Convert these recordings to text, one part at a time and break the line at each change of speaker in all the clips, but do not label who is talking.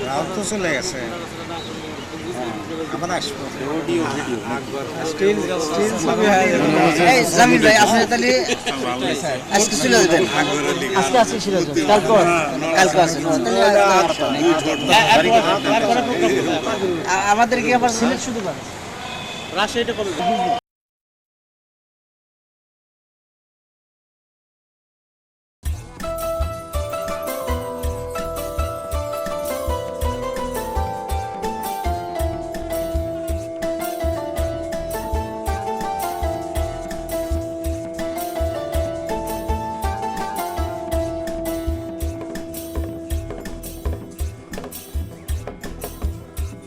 রাত তো চলে গেছে, আবার আসবো।
এই জামিল ভাই আপনি তাহলে আজকে চলে যাবেন? আজকে আজকে চলে যাবেন, কালকে আছে আমাদেরকে আবার সিলেট শুধু রাজশাহীটা কবে?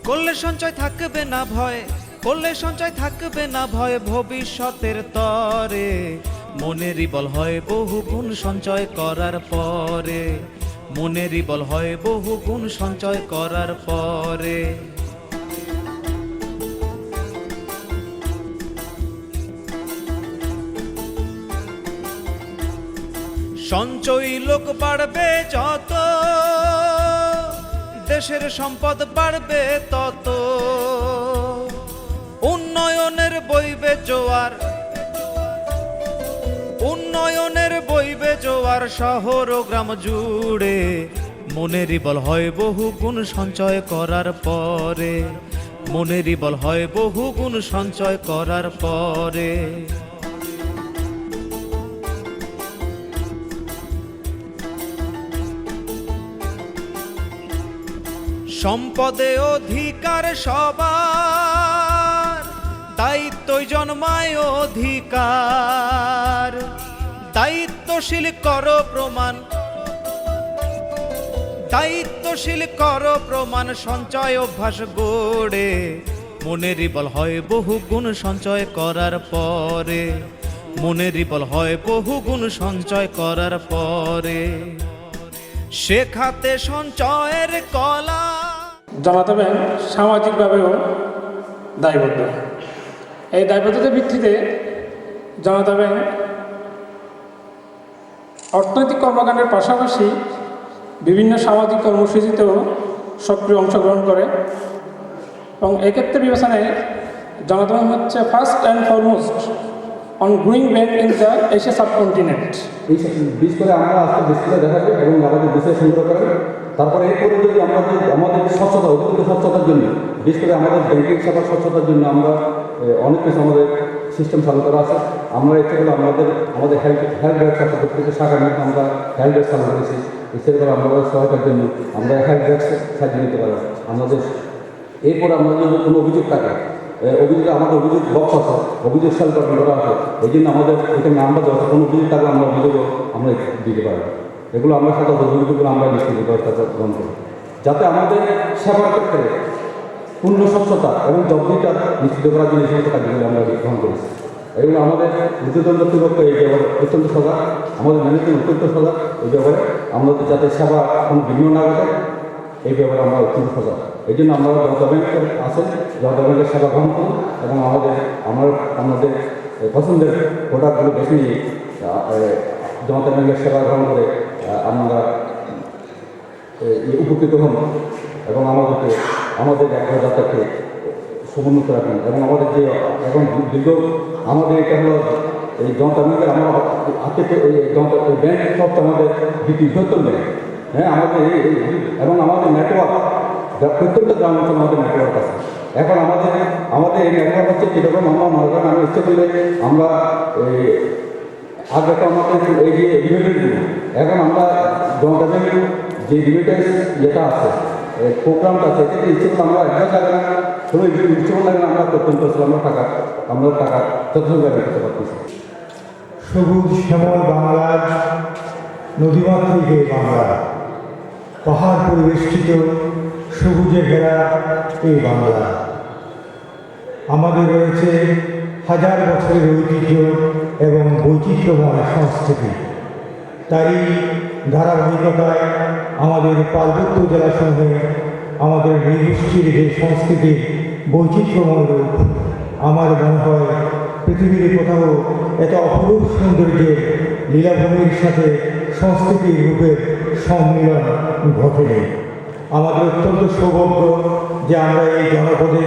করলে সঞ্চয় থাকবে না ভয়, করলে সঞ্চয় থাকবে না ভয় ভবিষ্যতের তরে। মনেরই বল হয় বহু গুণ সঞ্চয় করার পরে, মনেরই বল হয় বহু গুণ সঞ্চয় করার পরে। সঞ্চয়ী লোক বাড়বে যত, দেশের সম্পদ বাড়বে তত। উন্নয়নের বইবে জোয়ার, উন্নয়নের বইবে জোয়ার শহর ও গ্রাম জুড়ে। মনেরই বল হয় বহু গুণ সঞ্চয় করার পরে, মনেরই বল হয় বহু গুণ সঞ্চয় করার পরে। সম্পদে অধিকার সবার, দায়িত্বই জন্মায় অধিকার। দায়িত্বশীল করো প্রমাণ, দায়িত্বশীল করো প্রমাণ সঞ্চয় অভ্যাস গড়ে। মনেরই বল হয় বহু গুণ সঞ্চয় করার পরে, মনেরই বল হয় বহু গুণ সঞ্চয় করার পরে। শেখাতে সঞ্চয়ের কলা।
জনতা ব্যাংক সামাজিকভাবেও দায়বদ্ধ। এই দায়বদ্ধতার ভিত্তিতে জনতা ব্যাংক অর্থনৈতিক কর্মকাণ্ডের পাশাপাশি বিভিন্ন সামাজিক কর্মসূচিতেও সক্রিয় অংশগ্রহণ করে এবং এক্ষেত্রে বিবেচনায় জনতা ব্যাংক হচ্ছে first and foremost on growing bank in the Asia subcontinent.
বিশেষ করে আমরা আজকে দেশগুলো দেখাবে এবং আমাদের বিষয় সংগ্রহ করে, তারপরে এরপরে যদি আমাদের স্বচ্ছতা, অতিরিক্ত স্বচ্ছতার জন্য, বিশেষ করে আমাদের ব্যাংকিং সেবার স্বচ্ছতার জন্য আমরা অনেক কিছু আমাদের সিস্টেম চালু করা আছে। আমরা ইচ্ছে করে আমাদের হেল্প ডেস্ক আছে, প্রত্যেকটা শাখার মধ্যে আমরা হেল্প ডেস্ক চালু করেছি। ইচ্ছে করে আমাদের সহায়তার জন্য আমরা হেল্প ডেস্ক সাহায্য নিতে পারি আমাদের। এরপর আমরা যদি কোনো অভিযোগ থাকে, আমাদের অভিযোগ বক্স আছে, অভিযোগ সেল করা আছে, এই জন্য আমাদের এখানে নাম্বার দেওয়া আছে, কোনো অভিযোগ থাকলে আমরা অভিযোগও আমরা দিতে পারি। এগুলো আমরা সাথে অভিযোগগুলো আমরা নিশ্চিত ব্যবস্থা গ্রহণ করি, যাতে আমাদের সেবার ক্ষেত্রে পূর্ণ স্বচ্ছতা এবং জবাবদিহিতা নিশ্চিত করার জন্য এই সমস্ত কার্যক্রম আমরা গ্রহণ করেছি। এবং আমাদের ঊর্ধ্বতন কর্তৃপক্ষ এই ব্যাপারে অত্যন্ত সজাগ, আমাদের ম্যানেজমেন্ট অত্যন্ত সজাগ এই ব্যাপারে, আমাদের যাতে সেবা কোনো বিঘ্ন না ঘটে এই ব্যাপারে আমরা অত্যন্ত সজাগ। এই জন্য আমরা জনতা ব্যাংকের আছেন, জনতা ব্যাংকের সেবা গ্রহণ করুন এবং আমাদের পছন্দের প্রোডাক্টগুলো বেছে নিয়ে জনতা ব্যাংকের সেবা গ্রহণ করে আমরা উপকৃত হন এবং আমাদের যাত্রাকে সমুন্নত রাখেন। এবং আমাদের যে এখন দীর্ঘ আমাদের এটা হলো এই জনতা ব্যাংকের আমরা হাতে ব্যাংক সব আমাদের দ্বিতীয় বৃহত্তম ব্যাংক। হ্যাঁ, আমাদের এবং আমাদের নেটওয়ার্ক প্রত্যেকটা গ্রাম অঞ্চলে আমাদের নেটওয়ার্ক আছে। এখন আমাদের এই নেটওয়ার্ক হচ্ছে কীরকম, আমরা মনে করেন আমি ইচ্ছে করলে আমরা আগে তো আমাদের এই যে রিমিটেন্সগুলো, এখন আমরা জনতা ব্যাংকের যে রিমিটেন্স যেটা আছে প্রোগ্রামটা আছে, এটাতে ইচ্ছে করলে আমরা একবার লাগে না, কোনো ইচ্ছে লাগে না, আমরা প্রত্যন্ত আমরা টাকা যথেষ্টভাবে করতে পারতেছি।
সবুজ শ্যামল বাংলার নদীমাতৃক এই বাংলা, পাহাড় পরিবেষ্টিত সবুজে ঘেরা এই বাংলা। আমাদের রয়েছে হাজার বছরের ঐতিহ্য এবং বৈচিত্র্যময় সংস্কৃতি। তারই ধারাবাহিকতায় আমাদের পার্বত্য জেলাসমূহে আমাদের নৃগোষ্ঠীর যে সংস্কৃতির বৈচিত্র্যময় রূপ, আমার মনে হয় পৃথিবীর কোথাও এত অপরূপ সৌন্দর্যের লীলাভূমির সাথে সংস্কৃতির রূপের সম্মিলন ঘটেনি। আমাদের অত্যন্ত সৌভাগ্য যে আমরা এই জনপদে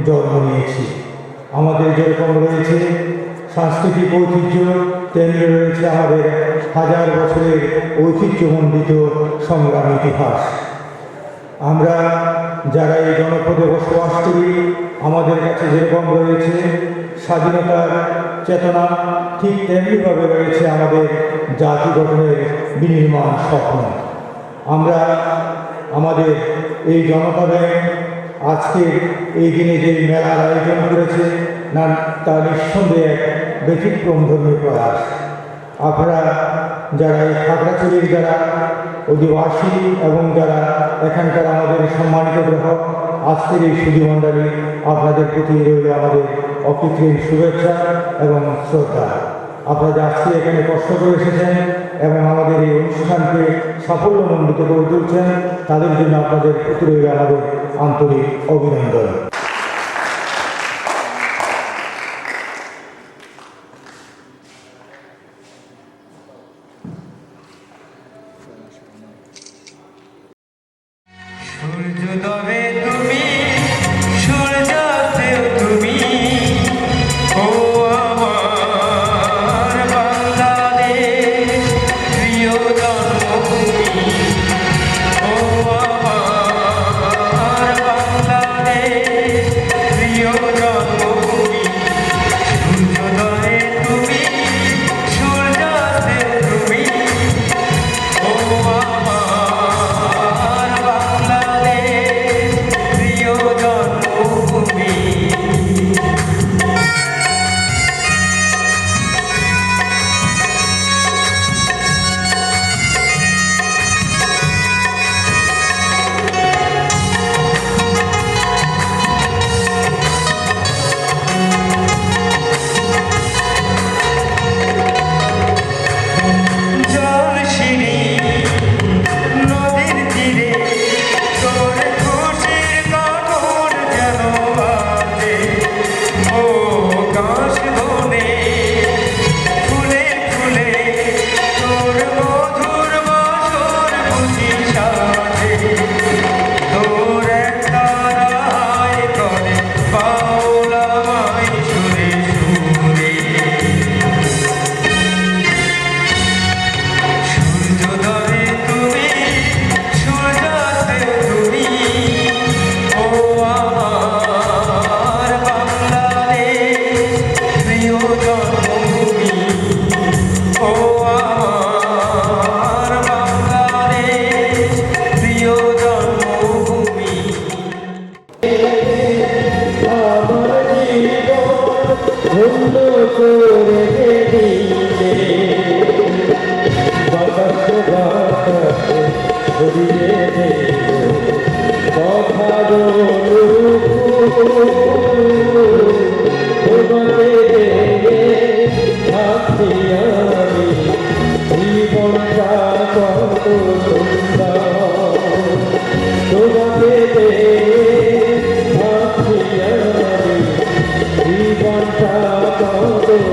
জন্ম নিয়েছি। আমাদের যেরকম রয়েছে সাংস্কৃতিক ঐতিহ্য, তেমনি রয়েছে আমাদের হাজার বছরের ঐতিহ্যমণ্ডিত সংগ্রাম ইতিহাস। আমরা যারা এই জনপদে বসবাস করি, আমাদের কাছে যেরকম রয়েছে স্বাধীনতার চেতনা, ঠিক তেমনিভাবে রয়েছে আমাদের জাতি গঠনের বিনির্মাণ স্বপ্ন। আমরা আমাদের এই জনতা ব্যাংক আজকে এই দিনে যে মেলার আয়োজন করেছে, না তা নিঃসন্দেহে এক ব্যতিক্রমধর্মী প্রয়াস। আপনারা যারা এই খাগড়াছড়ির যারা অধিবাসী এবং যারা এখানকার আমাদের সম্মানিত গ্রাহক, আজকের এই সুধীমণ্ডলী, আপনাদের প্রতি রইল আমাদের অকৃত্রিম শুভেচ্ছা এবং শ্রদ্ধা। আপনারা আজকে এখানে কষ্ট করে এসেছেন এবং আমাদের এই অনুষ্ঠানকে সাফল্যমণ্ডিত করে তুলছেন, তাদের জন্য আপনাদের প্রতি রইল আমাদের আন্তরিক অভিনন্দন।
সূর্যোদয়ে তুমি, সূর্যাস্তেও তুমি, ও আমার বাংলাদেশ, প্রিয় জন্মভূমি, ও আমার বাংলাদেশ, প্রিয় জন্মভূমি। সূর্যোদয়ে তুমি, সূর্যাস্তেও তুমি, ও আমার বাংলাদেশ, প্রিয় জন্মভূমি। জলশিরি নদীর তীরে তোর খুশির কাকর যেন বাজে, ও কাশ বনে ফুলে ফুলে তোর মধুর বাসর বুঝি সাজে, তোর একটা রায় করে বাউলামাই সুরে সুরে। সূর্যোদয়ে তুমি, সূর্যাস্তে তুমি, ও আমার বাংলাদেশ, প্রিয় জন্মভূমি, ও আমার বাংলাদেশ, প্রিয় জন্মভূমি। আমার জীবন ধন্য করে দিলে, বাতাস বাতাস ছড়িয়ে দিল কথার তোমাকে দেখে থাকছি আমি, জীবনটা কত সুন্দর, তোমাকে দেখে থাকছি আমি, জীবনটা কত সুন্দর।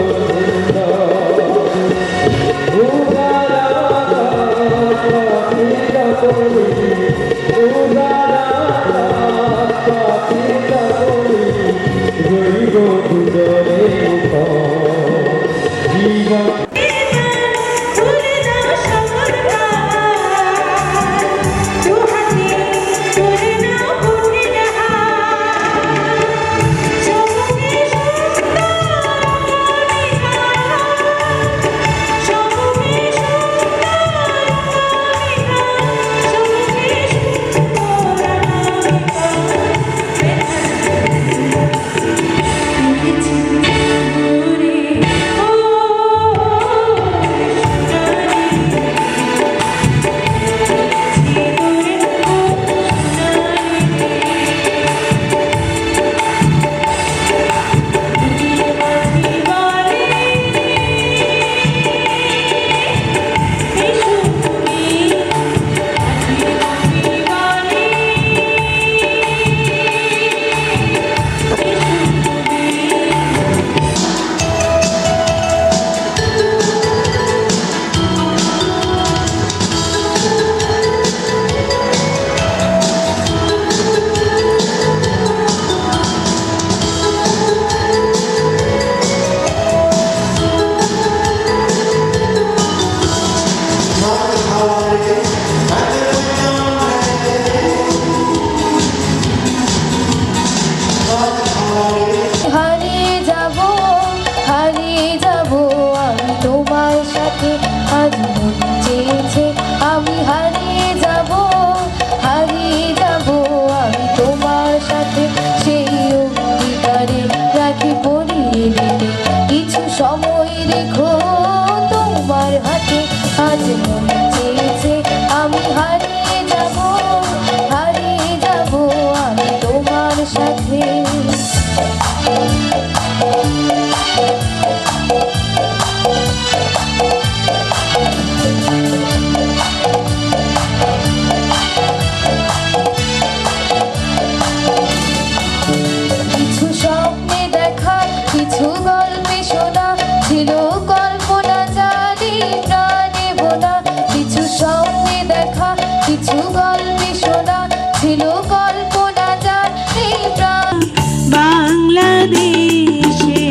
কিছু গল্পে শোনা ছিল কল্পনা যার এই প্রাণ বাংলাদেশে।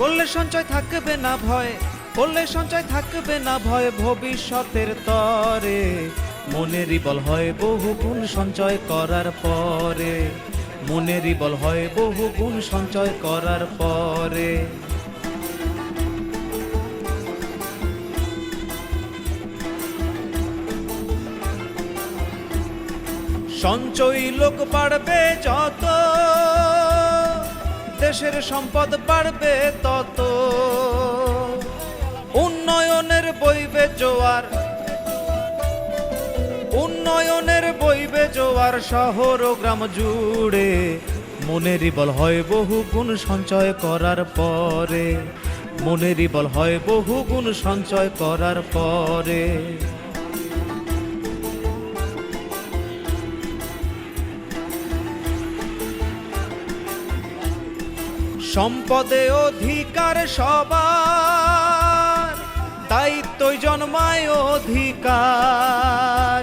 করলে সঞ্চয় থাকবে না ভয়, করলে সঞ্চয় থাকবে না ভয় ভবিষ্যতের তরে। মনেরই বল হয় বহু গুণ সঞ্চয় করার পরে, মনেরই বল হয় বহু গুণ সঞ্চয় করার পরে। সঞ্চয়ী লোক বাড়বে যত, দেশের সম্পদ বাড়বে তত। উন্নয়নের বইবে জোয়ার, উন্নয়নের বইবে জোয়ার শহর ও গ্রাম জুড়ে। মনেরই বল হয় বহু গুণ সঞ্চয় করার পরে, মনেরই বল হয় বহু গুণ সঞ্চয় করার পরে। সম্পদে অধিকার সবার, দায়িত্বই জন্মায় অধিকার।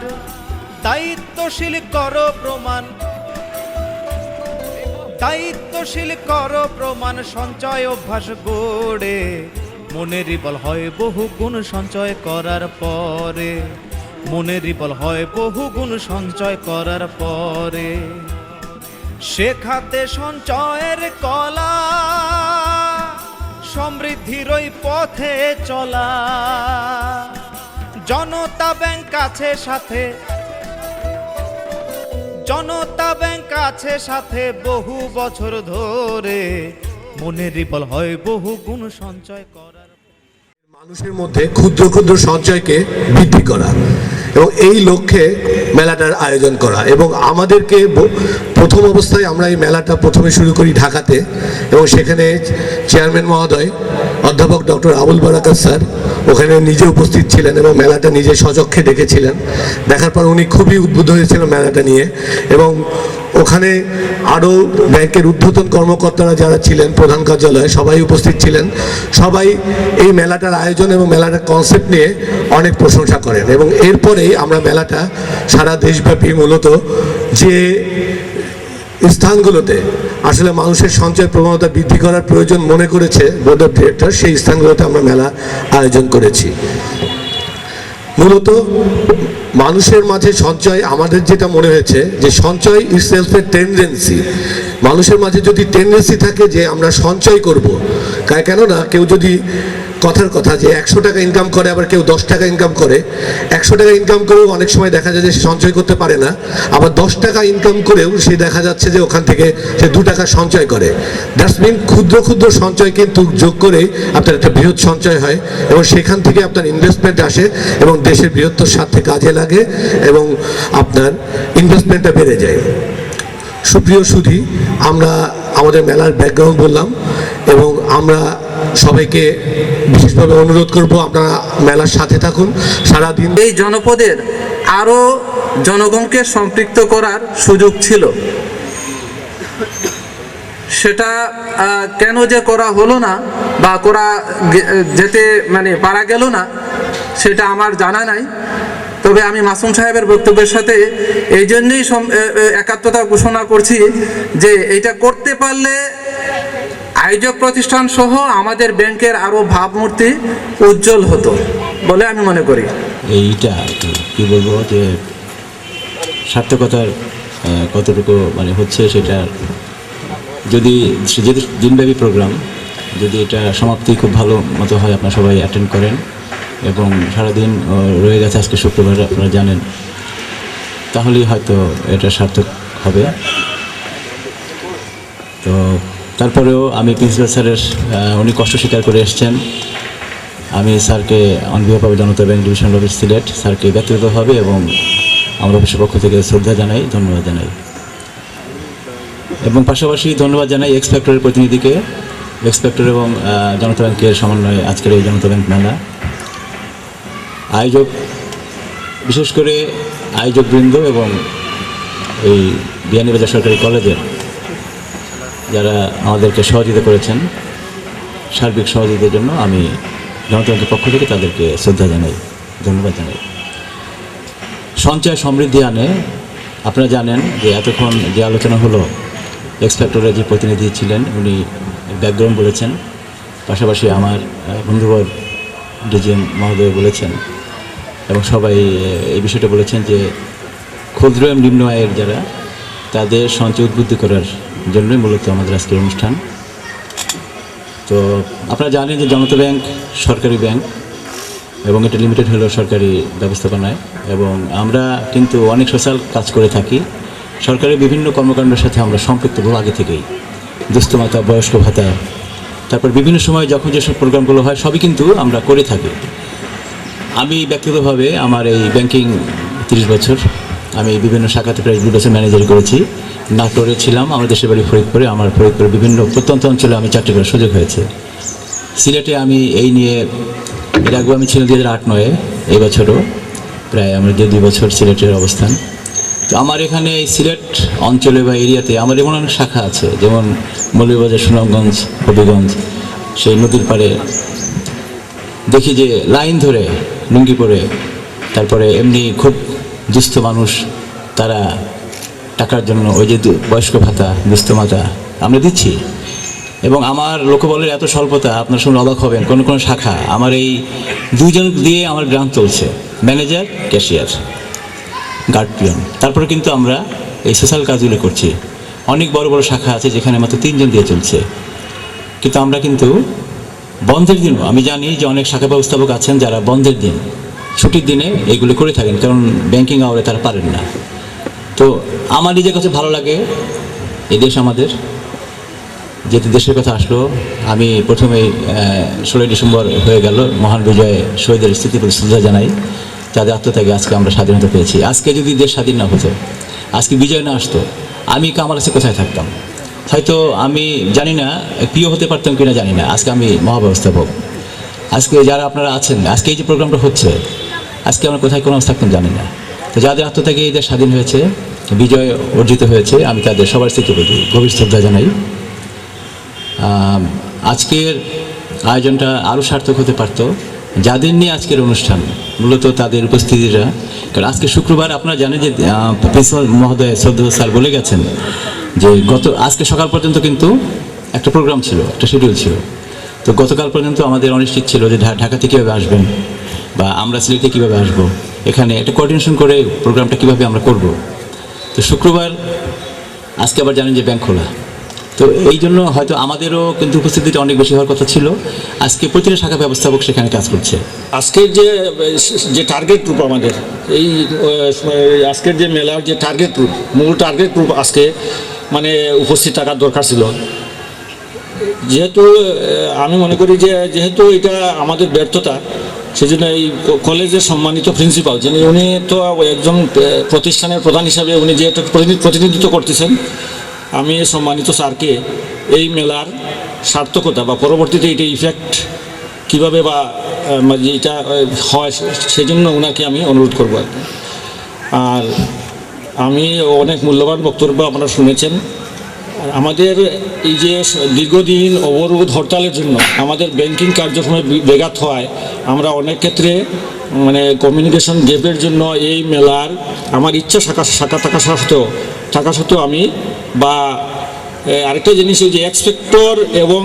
দায়িত্বশীল করো প্রমাণ, দায়িত্বশীল করো প্রমাণ সঞ্চয় অভ্যাস গড়ে। মনেরই বল হয় বহু গুণ সঞ্চয় করার পরে, মনেরই বল হয় বহু গুণ সঞ্চয় করার পরে। শেখাতে সঞ্চয়ের কলা, সমৃদ্ধির ওই পথে চলা। জনতা ব্যাংক আছে সাথে, জনতা ব্যাংক আছে সাথে বহু বছর ধরে। মনেরই বল হয় বহু গুণ সঞ্চয় করার।
মানুষের মধ্যে ক্ষুদ্র ক্ষুদ্র সঞ্চয়কে বৃদ্ধি করা, এবং এই লক্ষ্যে মেলাটার আয়োজন করা। এবং আমাদেরকে প্রথম অবস্থায় আমরা এই মেলাটা প্রথমে শুরু করি ঢাকাতে, এবং সেখানে চেয়ারম্যান মহোদয় অধ্যাপক ডক্টর আবুল বারাকাত স্যার ওখানে নিজে উপস্থিত ছিলেন এবং মেলাটা নিজে সচক্ষে দেখেছিলেন। দেখার পর উনি খুবই উদ্বুদ্ধ হয়েছিলেন মেলাটা নিয়ে, এবং ওখানে আরও ব্যাংকের ঊর্ধ্বতন কর্মকর্তারা যারা ছিলেন প্রধান কার্যালয়ে সবাই উপস্থিত ছিলেন। সবাই এই মেলাটার আয়োজন এবং মেলাটার কনসেপ্ট নিয়ে অনেক প্রশংসা করেন। এবং এরপরেই আমরা মেলাটা সারা দেশব্যাপী মূলত যে স্থানগুলোতে আসলে মানুষের সঞ্চয় প্রবণতা বৃদ্ধি করার প্রয়োজন মনে করেছে বোর্ড অফ ডিরেক্টর, সেই স্থানগুলোতে আমরা মেলা আয়োজন করেছি। মূলত মানুষের মাঝে সঞ্চয়, আমাদের যেটা মনে হয়েছে যে সঞ্চয় ইটসেলফ এ টেন্ডেন্সি। মানুষের মাঝে যদি টেন্ডেন্সি থাকে যে আমরা সঞ্চয় করব, কেননা কেউ যদি কথার কথা যে 100 টাকা ইনকাম করে, আবার কেউ 10 টাকা ইনকাম করে, 100 টাকা ইনকাম করেও অনেক সময় দেখা যায় যে সে সঞ্চয় করতে পারে না, আবার 10 টাকা ইনকাম করেও সে দেখা যাচ্ছে যে ওখান থেকে সে 2 টাকা সঞ্চয় করে। দ্যাটস মিন ক্ষুদ্র ক্ষুদ্র সঞ্চয় কিন্তু যোগ করে আপনার একটা বৃহৎ সঞ্চয় হয়, এবং সেখান থেকে আপনার ইনভেস্টমেন্ট আসে এবং দেশের বৃহত্তর স্বার্থে কাজে লাগে এবং আপনার ইনভেস্টমেন্টটা বেড়ে যায়। সুপ্রিয় সুধী, আমরা আমাদের মেলার ব্যাকগ্রাউন্ড বললাম, এবং আমরা সবাইকে বিশেষভাবে অনুরোধ করব আপনারা মেলার সাথে থাকুন সারাদিন।
এই জনপদের আরও জনগণকে সম্পৃক্ত করার সুযোগ ছিল, সেটা কেন যে করা হলো না বা করা যেতে পারা গেল না সেটা আমার জানা নাই। তবে আমি মাসুম সাহেবের বক্তব্যের সাথে এই জন্যই একাত্মতা ঘোষণা করছি যে এইটা করতে পারলে আয়োজক প্রতিষ্ঠান সহ আমাদের ব্যাংকের আরও ভাবমূর্তি উজ্জ্বল হতো বলে আমি মনে করি।
এইটা কি বলবো যে সার্থকতার কতটুকু হচ্ছে সেটা, যদি যেহেতু দিনব্যাপী প্রোগ্রাম, যদি এটা সমাপ্তি খুব ভালো মতো হয়, আপনারা সবাই অ্যাটেন্ড করেন এবং সারাদিন রয়ে গেছে আজকে শুক্রবার আপনারা জানেন, তাহলেই হয়তো এটা সার্থক হবে। তো তারপরেও আমি প্রিন্সিপাল স্যারের উনি কষ্ট স্বীকার করে এসছেন, আমি স্যারকে on behalf of Janata bank division office Sylhet স্যারকে ব্যক্তিগতভাবে এবং আমার অফিসের পক্ষ থেকে শ্রদ্ধা জানাই, ধন্যবাদ জানাই। এবং পাশাপাশি ধন্যবাদ জানাই এক্সপেক্টরের প্রতিনিধিকে, এক্সপেক্টর এবং জনতা ব্যাংকের সমন্বয়ে আজকের এই জনতা ব্যাংক মেলা। আয়োজক, বিশেষ করে আয়োজকবৃন্দ এবং এই বিয়ানীবাজার সরকারি কলেজের যারা আমাদেরকে সহযোগিতা করেছেন, সার্বিক সহযোগিতার জন্য আমি জনতা ব্যাংকের পক্ষ থেকে তাদেরকে শ্রদ্ধা জানাই, ধন্যবাদ জানাই। সঞ্চয় সমৃদ্ধি আনে, আপনারা জানেন যে এতক্ষণ যে আলোচনা হলো, এক্সপেক্টরের যে প্রতিনিধি ছিলেন উনি ব্যাকগ্রাউন্ড বলেছেন, পাশাপাশি আমার বন্ধুবর ডিজিএম মহোদয় বলেছেন, এবং সবাই এই বিষয়টা বলেছেন যে ক্ষুদ্র এবং নিম্ন আয়ের যারা, তাদের সঞ্চয় উদ্বুদ্ধ করার জন্যই মূলত আমাদের আজকের অনুষ্ঠান। তো আপনারা জানেন যে জনতা ব্যাংক সরকারি ব্যাংক এবং এটা লিমিটেড হলো সরকারি ব্যবস্থাপনায়, এবং আমরা কিন্তু অনেক সোশ্যাল কাজ করে থাকি। সরকারের বিভিন্ন কর্মকাণ্ডের সাথে আমরা সম্পৃক্ত আগে থেকেই, দুস্থ ভাতা, বয়স্ক ভাতা, তারপর বিভিন্ন সময় যখন যেসব প্রোগ্রামগুলো হয় সবই কিন্তু আমরা করে থাকি। আমি ব্যক্তিগতভাবে আমার এই ব্যাংকিং 30 বছর, আমি বিভিন্ন শাখাতে প্রায় 2 বছর ম্যানেজারি করেছি। নাটোরে ছিলাম, আমার দেশের বাড়ি ফরিদপুরে, আমার ফরিদপুরে বিভিন্ন প্রত্যন্ত অঞ্চলে আমি চাকরি করার সুযোগ হয়েছে। সিলেটে আমি এই নিয়ে এর আগেও আমি ছিলাম 2008-09, এই বছরও প্রায় আমার যে 2 বছর সিলেটের অবস্থান। তো আমার এখানে এই সিলেট অঞ্চলে বা এরিয়াতে আমার এমন অনেক শাখা আছে, যেমন মৌলভীবাজার, সুনামগঞ্জ, হবিগঞ্জ, সেই নদীর পাড়ে দেখি যে লাইন ধরে লুঙ্গি পরে, তারপরে এমনি খুব দুস্থ মানুষ, তারা টাকার জন্য ওই যে বয়স্ক ভাতা, দুস্থ ভাতা আমরা দিচ্ছি। এবং আমার লোকবলের এত স্বল্পতা, আপনার শুনে অবাক হবেন, কোনো কোনো শাখা আমার এই 2 জন দিয়ে আমার গ্রাম চলছে, ম্যানেজার, ক্যাশিয়ার, গার্ড পিয়ন। তারপরে কিন্তু আমরা এই সোশ্যাল কাজগুলো করছি। অনেক বড় বড় শাখা আছে যেখানে মাত্র 3 জন দিয়ে চলছে। কিন্তু আমরা কিন্তু বন্ধের দিনও, আমি জানি যে অনেক শাখা ব্যবস্থাপক আছেন যারা বন্ধের দিন, ছুটির দিনে এইগুলো করে থাকেন, কারণ ব্যাংকিং আওয়ারে তারা পারেন না। তো আমার নিজের কাছে ভালো লাগে, এই দেশ আমাদের, যেহেতু দেশের কথা আসলো, আমি প্রথমেই 16 ডিসেম্বর হয়ে গেল মহান বিজয় শহীদের স্মৃতি প্রতি শ্রদ্ধা জানাই। যাদের আত্মত্যাগে আজকে আমরা স্বাধীনতা পেয়েছি। আজকে যদি দেশ স্বাধীন না হতো, আজকে বিজয় না আসতো, আমি কামাল কাছে কোথায় থাকতাম? হয়তো আমি জানি না প্রিয় হতে পারতাম কিনা জানি না। আজকে আমি মহাব্যবস্থাপক। আজকে যারা আপনারা আছেন, আজকে এই যে প্রোগ্রামটা হচ্ছে, আজকে আমরা কোথায় কোনো থাকতাম জানি না। তো যাদের আত্মত্যাগে এই দেশ স্বাধীন হয়েছে, বিজয় অর্জিত হয়েছে, আমি তাদের সবার স্মৃতির প্রতি গভীর শ্রদ্ধা জানাই। আজকের আয়োজনটা আরও সার্থক হতে পারত যাদের নিয়ে আজকের অনুষ্ঠান, মূলত তাদের উপস্থিতিরা। কারণ আজকে শুক্রবার, আপনারা জানেন যে প্রিন্সিপাল মহোদয় শ্রদ্ধেয় স্যার বলে গেছেন যে আজকে সকাল পর্যন্ত কিন্তু একটা প্রোগ্রাম ছিল, একটা শিডিউল ছিল। তো গতকাল পর্যন্ত আমাদের অনিশ্চিত ছিল যে ঢাকাতে কীভাবে আসবেন বা আমরা সিলেটে কীভাবে আসবো, এখানে একটা কোঅর্ডিনেশন করে প্রোগ্রামটা কীভাবে আমরা করব। তো শুক্রবার আজকে আবার জানেন যে ব্যাংক খোলা, তো এই জন্য হয়তো আমাদেরও কিন্তু উপস্থিতিটা অনেক বেশি হওয়ার কথা ছিল। আজকে প্রতিটা শাখা ব্যবস্থাপক সেখানে কাজ করছে।
আজকের যে টার্গেট গ্রুপ আমাদের এই আজকের যে মেলার যে টার্গেট গ্রুপ, মূল টার্গেট গ্রুপ আজকে মানে উপস্থিত থাকার দরকার ছিল। যেহেতু আমি মনে করি যে যেহেতু এটা আমাদের ব্যর্থতা, সেজন্য এই কলেজের সম্মানিত প্রিন্সিপাল যিনি, উনি তো একজন প্রতিষ্ঠানের প্রধান হিসাবে উনি যেহেতু প্রতিনিধিত্ব করতেছেন, আমি সম্মানিত স্যারকে এই মেলার সার্থকতা বা পরবর্তীতে এটা ইফেক্ট কীভাবে বা এটা হয় সেজন্য ওনাকে আমি অনুরোধ করব আর কি। আর আমি অনেক মূল্যবান বক্তব্য আপনারা শুনেছেন। আমাদের এই যে দীর্ঘদিন অবরোধ হরতালের জন্য আমাদের ব্যাংকিং কার্যক্রমে ব্যাঘাত হওয়ায় আমরা অনেক ক্ষেত্রে মানে কমিউনিকেশন গ্যাপের জন্য এই মেলার আমার ইচ্ছা শাখা থাকা সত্ত্বেও আমি বা আরেকটা জিনিস এই যে এক্সপেক্টর এবং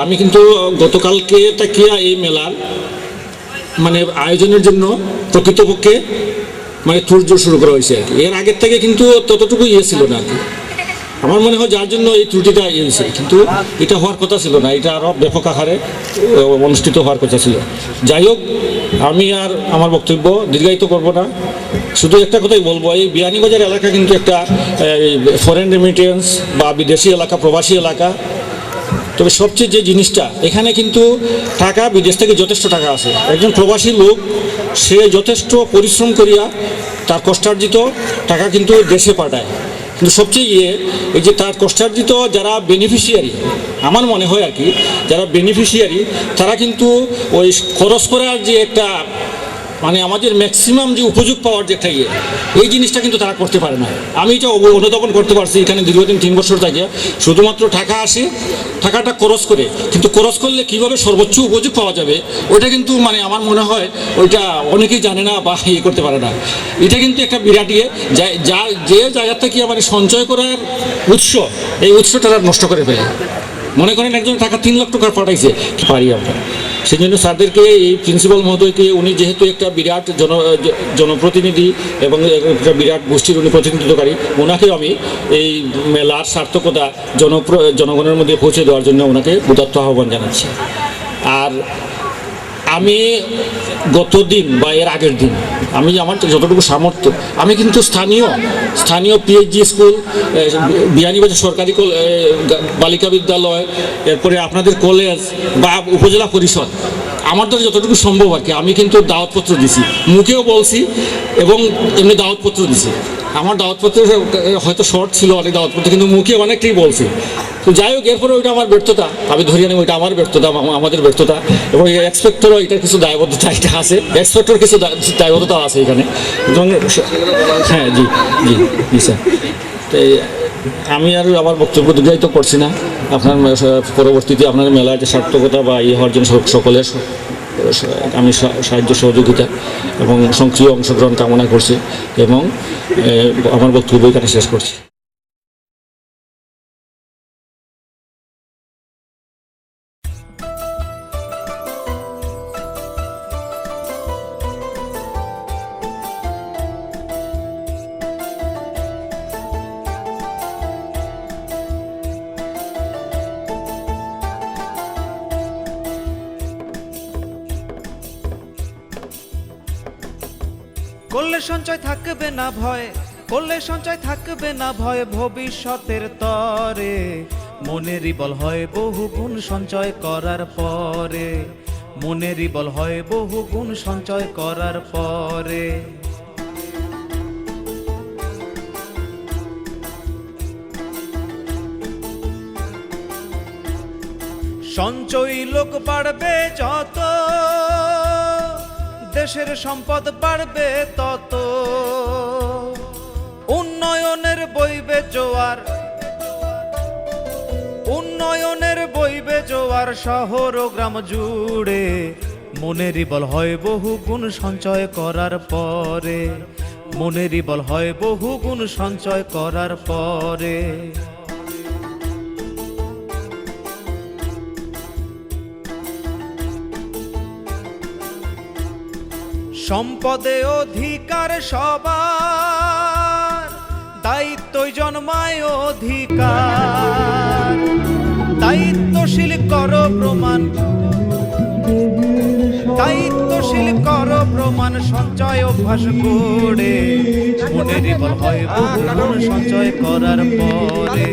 আমি কিন্তু গতকালকে তাকিয়া এই মেলার মানে আয়োজনের জন্য প্রকৃতপক্ষে মানে তোড়জোড় শুরু করা হয়েছে আর কি। এর আগের থেকে কিন্তু ততটুকু ছিল না আর কি। আমার মনে হয় যার জন্য এই ত্রুটিটা হয়েছে, কিন্তু এটা হওয়ার কথা ছিল না, এটা আরও ব্যাপক আকারে অনুষ্ঠিত হওয়ার কথা ছিল। যাই হোক, আমি আর আমার বক্তব্য দীর্ঘায়িত করব না, শুধু একটা কথাই বলবো, এই বিয়ানীবাজার এলাকা কিন্তু একটা ফরেন রেমিটেন্স বা বিদেশি এলাকা, প্রবাসী এলাকা। তবে সবচেয়ে যে জিনিসটা এখানে কিন্তু টাকা বিদেশ থেকে যথেষ্ট টাকা আছে। একজন প্রবাসী লোক সে যথেষ্ট পরিশ্রম করিয়া তার কষ্টার্জিত টাকা কিন্তু দেশে পাঠায়, কিন্তু সবচেয়ে এই যে তার কষ্টার্জিত যারা বেনিফিশিয়ারি, আমার মনে হয় আর কি, যারা বেনিফিশিয়ারি তারা কিন্তু ওই খরচ করার যে একটা মানে আমাদের ম্যাক্সিমাম যে উপযোগ পাওয়ার যে একটা এই জিনিসটা কিন্তু তারা করতে পারে না। আমি এটা অনুধাবন করতে পারছি এখানে দীর্ঘদিন 3 বছর থেকে। শুধুমাত্র টাকা আসে, টাকাটা খরচ করে, কিন্তু খরচ করলে কীভাবে সর্বোচ্চ উপযোগ পাওয়া যাবে ওইটা কিন্তু মানে আমার মনে হয় ওইটা অনেকেই জানে না বা করতে পারে না। এটা কিন্তু একটা বিরাট যে জায়গা থেকে মানে সঞ্চয় করার উৎস, এই উৎসটা নষ্ট করে ফেলে। মনে করেন একজন টাকা 3 লাখ টাকা পাঠাইছে, পারি আমরা। সেই জন্য স্যারদেরকে, এই প্রিন্সিপাল মহোদয়কে, উনি যেহেতু একটা বিরাট জনপ্রতিনিধি এবং একটা বিরাট গোষ্ঠীর উনি প্রতিনিধিত্বকারী, ওনাকেও আমি এই মেলার সার্থকতা জনগণের মধ্যে পৌঁছে দেওয়ার জন্য ওনাকে উদাত্ত আহ্বান জানাচ্ছি। আর আমি গত দিন বা এর আগের দিন আমি আমার যতটুকু সামর্থ্য, আমি কিন্তু স্থানীয় পিএইচজি স্কুল, বিয়ানীবাজার সরকারি বালিকা বিদ্যালয়, এরপরে আপনাদের কলেজ বা উপজেলা পরিষদ, আমার দ্বারা যতটুকু সম্ভব আর কি, আমি কিন্তু দাওয়াতপত্র দিছি, মুখেও বলছি এবং এমনি দাওয়াতপত্র দিছি। আমার দাওয়াতপত্র হয়তো শর্ট ছিল অনেক দাওয়াতপত্র, কিন্তু মুখে অনেকটাই বলছি। তো যাই হোক, এরপরে ওইটা আমার ব্যর্থতা, আমি ধরিয়ে নেব ওইটা আমার ব্যর্থতা, আমাদের ব্যর্থতা। এবং এক্সপেক্টরও এটার কিছু দায়বদ্ধতা এটা আছে, এক্সপেক্টর কিছু দায়বদ্ধতা আছে এখানে। এবং হ্যাঁ, জি জি জি স্যার, তো আমি আর আমার বক্তব্য দীর্ঘায়িত করছি না। আপনার পরবর্তীতে আপনার মেলার যে সার্থকতা বা হওয়ার জন্য সকলের আমি সাহায্য সহযোগিতা এবং সক্রিয় অংশগ্রহণ কামনা করছি এবং আমার বক্তব্য এখানে শেষ করছি।
করলে সঞ্চয় থাকবে না ভয়, করলে সঞ্চয় থাকবে না ভয়, ভবিষ্যতের তরে মনেরই বল হয় বহুগুণ সঞ্চয় করার পরে। মনেরই বল হয় বহু গুণ সঞ্চয় করার পরে। সঞ্চয়ী লোক বাড়বে যত, দেশের সম্পদ বাড়বে তত। উন্নয়নের বইবে জোয়ার, উন্নয়নের বইবে জোয়ার শহর ও গ্রাম জুড়ে। মনেরই বল হয় বহু গুণ সঞ্চয় করার পরে, মনেরই বল হয় বহু গুণ সঞ্চয় করার পরে। সম্পদে অধিকার সবার, দায়িত্বই জন্মায় অধিকার। দায়িত্বশীল কর প্রমাণ, দায়িত্বশীল কর প্রমাণ সঞ্চয় অভ্যাস করে। মনেরই বল হয় বহু গুণ সঞ্চয় করার পরে,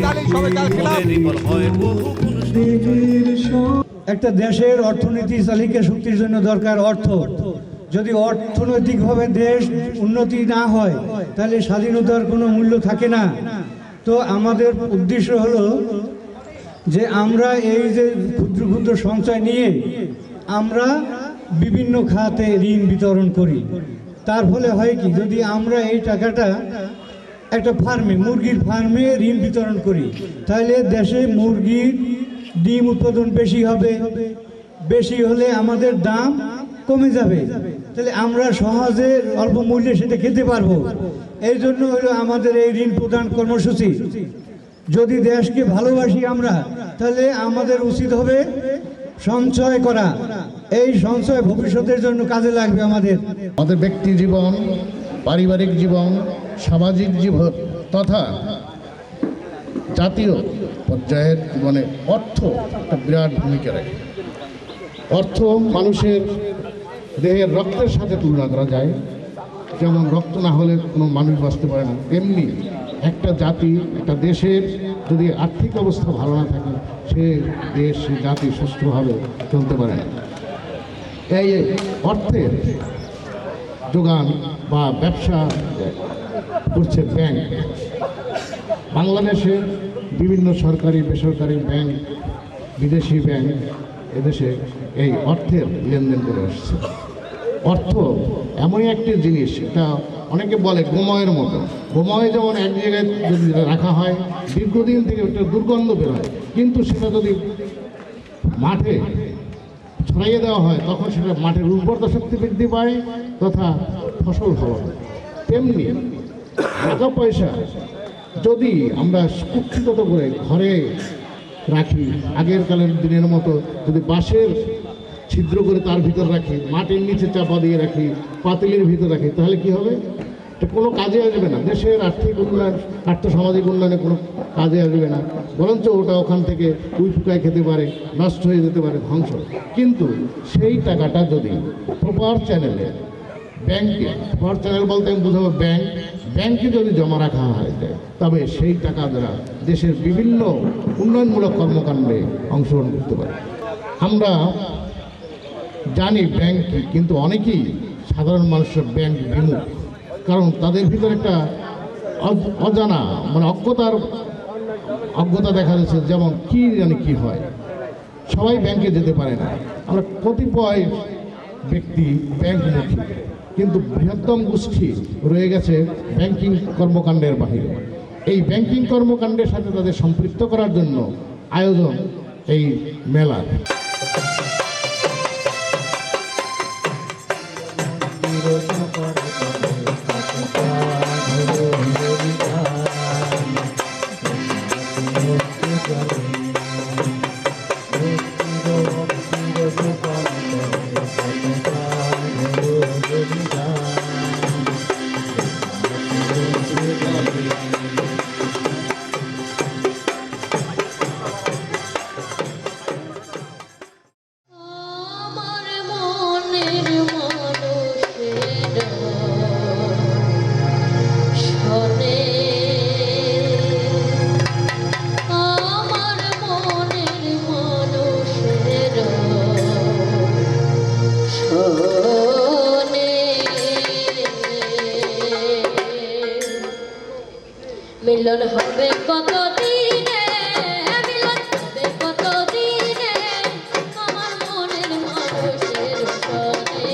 মনেরই বল হয় বহু গুণ সঞ্চয়।
একটা দেশের অর্থনীতি চালিকা শক্তির জন্য দরকার অর্থ। যদি অর্থনৈতিকভাবে দেশ উন্নতি না হয় তাহলে স্বাধীনতার কোনো মূল্য থাকে না। তো আমাদের উদ্দেশ্য হলো যে আমরা এই যে ক্ষুদ্র ক্ষুদ্র সঞ্চয় নিয়ে আমরা বিভিন্ন খাতে ঋণ বিতরণ করি। তার ফলে হয় কি, যদি আমরা এই টাকাটা একটা ফার্মে, মুরগির ফার্মে ঋণ বিতরণ করি, তাহলে দেশে মুরগির ডিম উৎপাদন বেশি হবে। বেশি হলে আমাদের দাম কমে যাবে, তাহলে আমরা সহজে অল্প মূল্যে সেটা খেতে পারবো। এই জন্য হলো আমাদের এই ঋণ প্রদান কর্মসূচি। যদি দেশকে ভালোবাসি আমরা, তাহলে আমাদের উচিত হবে সঞ্চয় করা। এই সঞ্চয় ভবিষ্যতের জন্য কাজে লাগবে আমাদের।
আমাদের ব্যক্তি জীবন, পারিবারিক জীবন, সামাজিক জীবন তথা জাতীয় পর্যায়ের জীবনে অর্থ একটা বিরাট ভূমিকা রাখে। অর্থ মানুষের দেহের রক্তের সাথে তুলনা করা যায়। যেমন রক্ত না হলে কোনো মানুষ বাঁচতে পারে না, তেমনি একটা জাতি, একটা দেশের যদি আর্থিক অবস্থা ভালো না থাকে, সে দেশ, সে জাতি সুষ্ঠুভাবে চলতে পারে না। এই অর্থের যোগান বা ব্যবসা করছে ব্যাংক। বাংলাদেশে বিভিন্ন সরকারি বেসরকারি ব্যাংক, বিদেশি ব্যাংক এদেশে এই অর্থের লেনদেন করে আসছে। অর্থ এমনই একটি জিনিস, এটা অনেকে বলে গোময়ের মতো। গোময় যেমন এক জায়গায় যদি রাখা হয় দীর্ঘদিন থেকে একটা দুর্গন্ধ বের হয়, কিন্তু সেটা যদি মাঠে ছড়াইয়ে দেওয়া হয় তখন সেটা মাঠের উর্বরতা শক্তি বৃদ্ধি পায় তথা ফসল ভালো হয়। তেমনি টাকা পয়সা যদি আমরা কুক্ষিগত করে ঘরে রাখি, আগের কালের দিনের মতো যদি বাঁশের ছিদ্র করে তার ভিতর রাখি, মাটির নিচে চাপা দিয়ে রাখি, পাতিলের ভিতর রাখি, তাহলে কি হবে? এটা কোনো কাজে আসবে না। দেশের আর্থিক উন্নয়ন, আর্থসামাজিক উন্নয়নে কোনো কাজে আসবে না, বরঞ্চ ওটা ওখান থেকে উই ফুকায় খেতে পারে, নষ্ট হয়ে যেতে পারে, ধ্বংস। কিন্তু সেই টাকাটা যদি প্রপার চ্যানেলে ব্যাংকে, প্রপার চ্যানেল বলতে আমি বোঝাবো ব্যাংক, ব্যাংকে যদি জমা রাখা হয় তবে সেই টাকা দ্বারা দেশের বিভিন্ন উন্নয়নমূলক কর্মকাণ্ডে অংশগ্রহণ করতে পারে। আমরা জানি ব্যাংক কি, কিন্তু অনেকেই সাধারণ মানুষের ব্যাংক বিমুখ, কারণ তাদের ভিতরে একটা অজানা মানে অজ্ঞতা দেখা যাচ্ছে। যেমন কি জানি কি হয়, সবাই ব্যাংকে যেতে পারে না। আমরা কতিপয় ব্যক্তি ব্যাংকমুখী, কিন্তু বৃহত্তম গোষ্ঠী রয়ে গেছে ব্যাংকিং কর্মকাণ্ডের বাহিরে। এই ব্যাংকিং কর্মকাণ্ডের সাথে তাদের সম্পৃক্ত করার জন্য আয়োজন এই মেলা।
মিলন হবে কতদিনে, মিলন হবে কতদিনে, আমার মনের মানুষের সনে,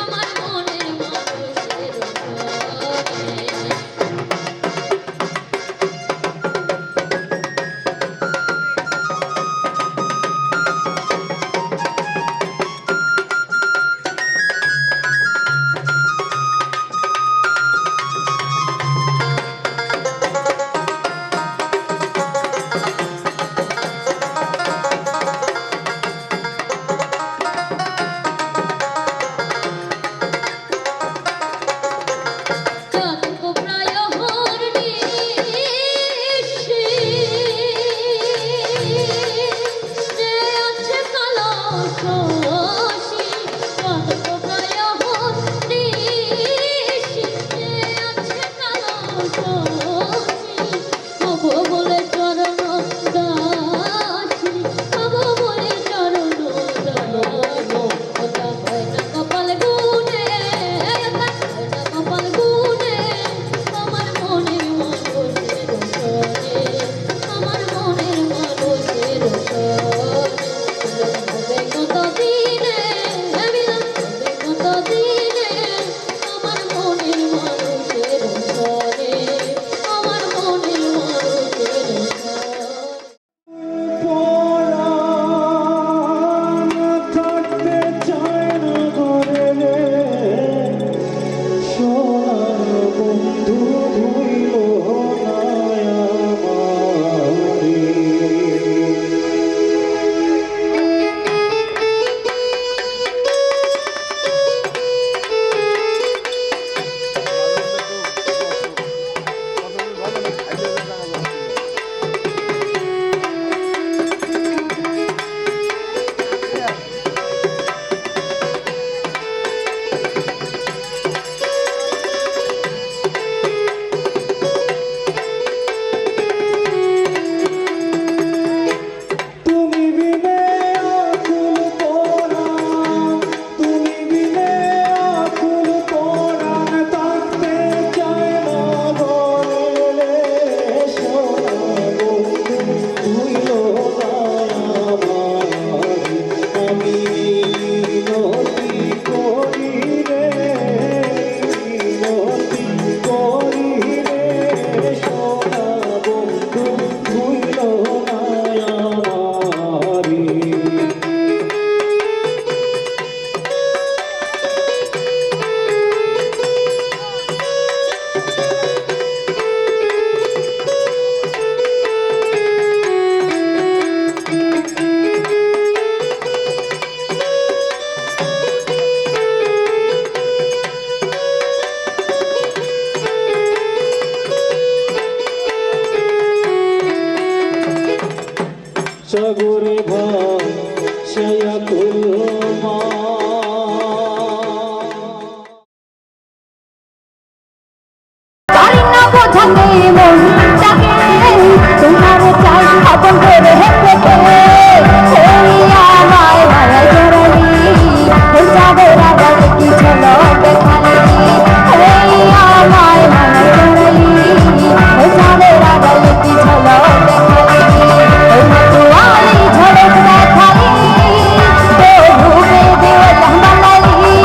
আমার মনের মানুষের সনে।
সাগরে ভাই ছায়া কুলমা
বোঝাতে মনটাকে তোমার চাই আপন করে হেঁটে আমায় মায়া জড়ালি চাঁদের আবার কি ঝলক দেখালি আমায় মায়া জড়ালি চাঁদের আবার কি ঝলক দেখালি মতুয়ালি ঝলক দেখালি ডুবে দেওয়া বানালি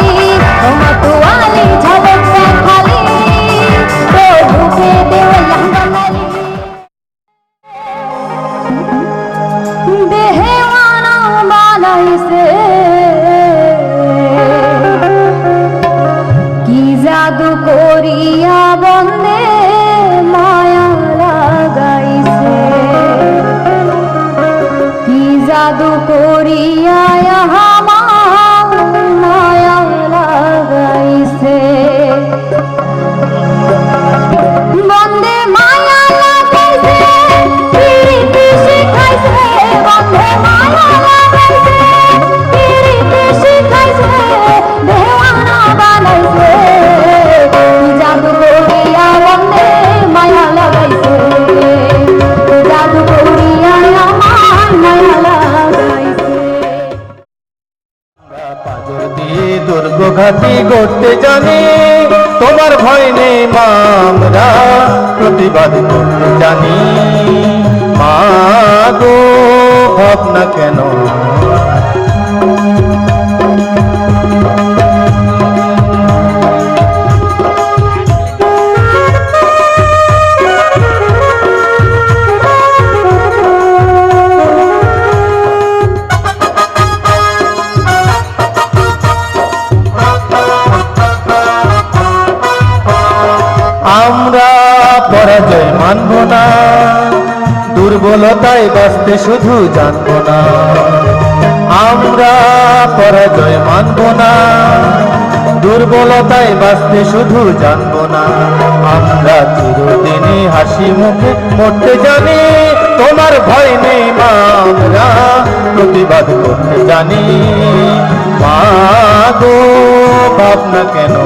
মতুয়ালি ঝলক দেখালি ডুবে দেওয়া বানালি দেহওয়ানা বানাইছে কি জাদু করিয়া বন্দে মায়া লাগাইছে কি জাদু করিয়া আমার মায়া লাগাইছে বন্দে মায়া লাগাইছে পিরিতি শিখাইছে বন্দে মায়া লাগাইছে
দুর্গ ঘাটি করতে জানি, তোমার ভয় নেই মা, আমরা প্রতিবাদ করতে জানি। মা গো ভাবনা কেন, আমরা পরাজয় মানব না, দুর্বলতায় বাঁচতে শুধু জানবো না। আমরা পরাজয় মানব না, দুর্বলতায় বাঁচতে শুধু জানবো না। আমরা চিরদিনই হাসি মুখে মরতে জানি, তোমার ভয় নেই মা, আমরা প্রতিবাদ করতে জানি। মা গো ভাবনা কেন,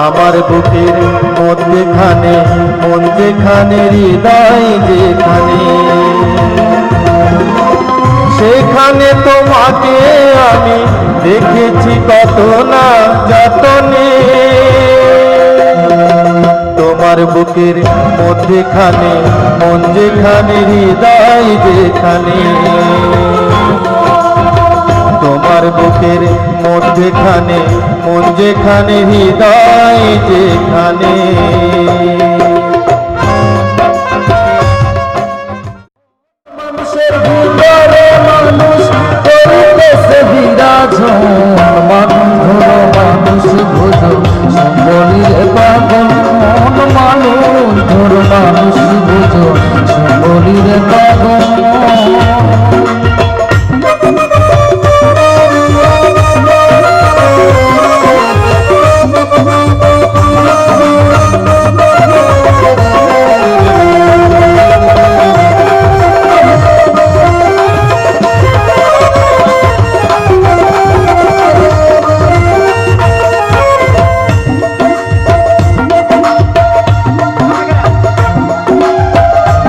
আমার বুকের মধ্যেখানে মন যেখানে, হৃদয় যেখানে, সেখানে তোমাকে আমি দেখেছি কত না যতনে। তোমার বুকের মধ্যেখানে মন যেখানে, হৃদয় যেখানে, তোমার বুকের মধ্যেখানে মন যেখানে, হৃদয় যেখানে। মানুষের ভিতরে মানুষ করিতেছে বিরাজন, মানুষ ভোজ সম্বলির পাগল, মানুষ ধর মানুষ ভোজ সম্বলির পাগল।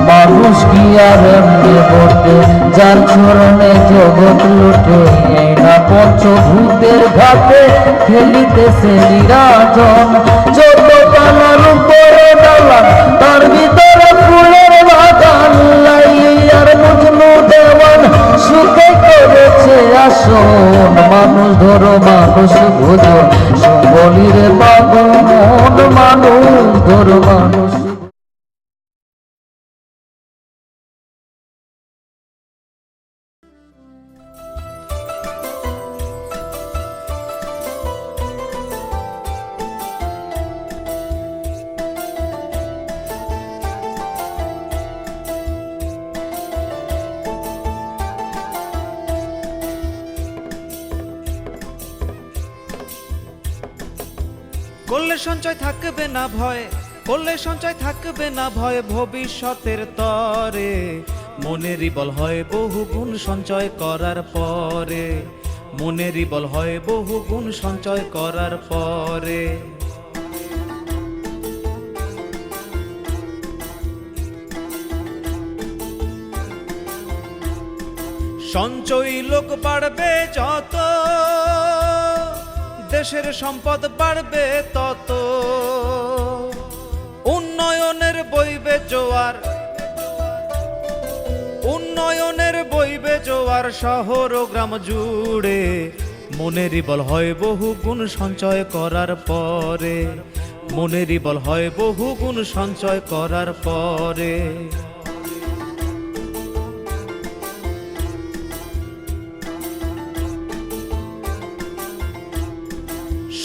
মানুষ কি আর এমনি বটে, যার চরণে জগৎ লুটে, এই না পঞ্চভূতের ঘাটে খেলিতেছে নিরাজন। যত কানার উপরে ডালান, তার ভিতরে ফুলের বাগান, লাইয়ার মজনু দেওয়ান সুখে করেছে আসন। মানুষ ধরো মানুষ ভোজ সম্বলির পাগল, মানুষ ধরো মানুষ।
করলে সঞ্চয় থাকবে না ভয়, করলে সঞ্চয় থাকবে না ভয়, ভবিষ্যতের তরে মনেরই বল হয় বহু গুণ সঞ্চয় করার পরে, মনেরই বল হয় বহু গুণ সঞ্চয় করার পরে। সঞ্চয়ী লোক বাড়বে যত, দেশের সম্পদ বাড়বে তত, উন্নয়নের বইবে জোয়ার, উন্নয়নের বইবে জোয়ার, শহর ও গ্রাম জুড়ে মনেরই বল হয় বহু গুণ সঞ্চয় করার পরে, মনেরই বল হয় বহু গুণ সঞ্চয় করার পরে।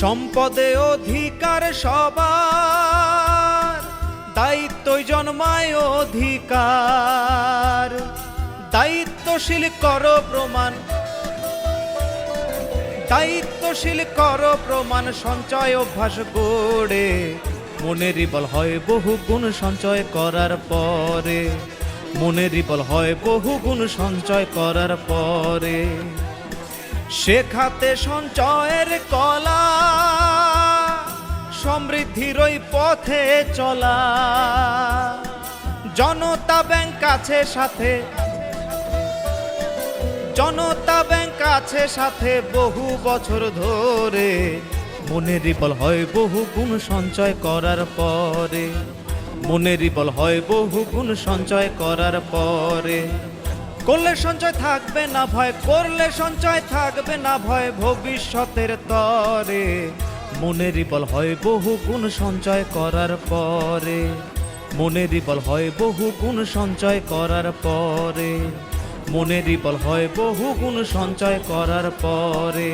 সম্পদে অধিকার সবার, দায়িত্বই জন্মায় অধিকার, দায়িত্বশীল করো প্রমাণ, দায়িত্বশীল করো প্রমাণ, সঞ্চয় অভ্যাস গড়ে মনেরই বল হয় বহু গুণ সঞ্চয় করার পরে, মনেরই বল হয় বহু গুণ সঞ্চয় করার পরে। শেখাতে সঞ্চয়ের কলা, সমৃদ্ধির ওই পথে চলা, জনতা ব্যাংক আছে সাথে, জনতা ব্যাংক আছে সাথে বহু বছর ধরে, মনেরই বল হয় বহু গুণ সঞ্চয় করার পরে, মনেরই বল হয় বহু গুণ সঞ্চয় করার পরে। করলে সঞ্চয় থাকবে না ভয়, করলে সঞ্চয় থাকবে না ভয় ভবিষ্যতের তরে, মনেরই বল হয় বহু গুণ সঞ্চয় করার পরে, মনেরই বল হয় বহু গুণ সঞ্চয় করার পরে, মনেরই বল হয় বহু গুণ সঞ্চয় করার পরে।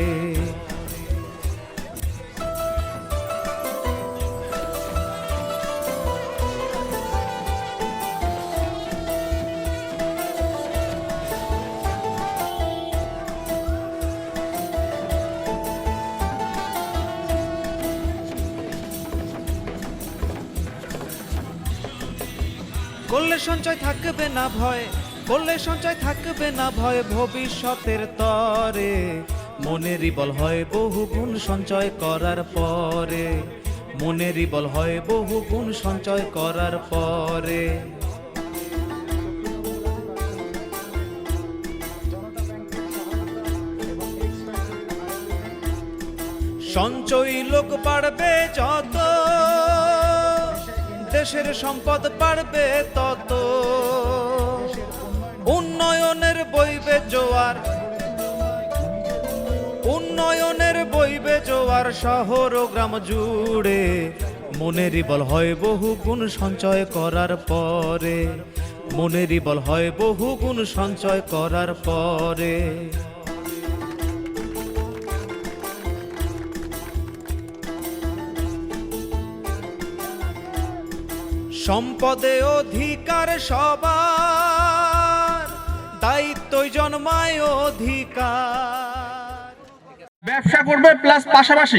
করলে সঞ্চয় থাকবে না ভয়, করলে সঞ্চয় থাকবে না ভয় ভবিষ্যতের তরে, মনেরই বল হয় বহু গুণ সঞ্চয় করার পরে, মনেরই বল হয় বহু গুণ সঞ্চয় করার পরে। সঞ্চয়ী লোক বাড়বে যত, দেশের সম্পদ বাড়বে তত, উন্নয়নের বইবে জোয়ার, উন্নয়নের বইবে জোয়ার শহর ও গ্রাম জুড়ে, মনেরই বল হয় বহু গুণ সঞ্চয় করার পরে, মনেরই বল হয় বহু গুণ সঞ্চয় করার পরে। সম্পদে অধিকার সবার, দায়িত্বই জন্মায় অধিকার।
ব্যবসা করবে প্লাস পাশাপাশি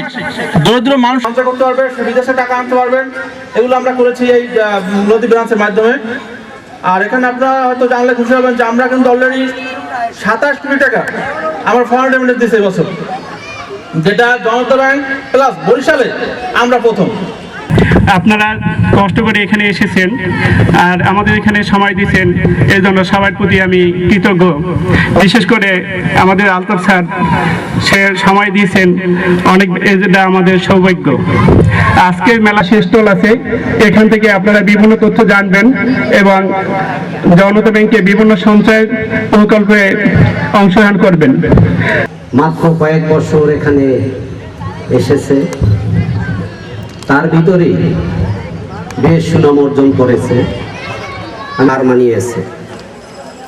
দরিদ্র মানুষ সঞ্চয় করতে পারবে, বিদেশে টাকা আনতে পারবেন। এগুলো আমরা করেছি এই নদী ব্রাঞ্চের মাধ্যমে। আর এখানে আপনারা হয়তো জানলে খুশি হবেন যে আমরা কিন্তু অলরেডি 27 কোটি টাকা আমার ফরেন রেমিটেন্স দিয়েছি এবছর, যেটা জনতা ব্যাংক প্লাস বরিশালে আমরা প্রথম।
আপনারা কষ্ট করে এখানে এসেছেন আর আমাদের এখানে সময় দিয়েছেন, এই জন্য সবার প্রতি আমি কৃতজ্ঞ। বিশেষ করে আমাদের আলতাফ স্যার, সে সময় দিয়েছেন অনেক, এটা আমাদের সৌভাগ্য। আজকের মেলা শেষ স্টল আছে, এখান থেকে আপনারা বিভিন্ন তথ্য জানবেন এবং জনতা ব্যাংকে বিভিন্ন সঞ্চয় প্রকল্পে অংশগ্রহণ করবেন।
মাত্র কয়েক বছর এখানে এসেছে, তার ভিতরে বেশ সুনাম অর্জন করেছে, আর মানিয়েছে।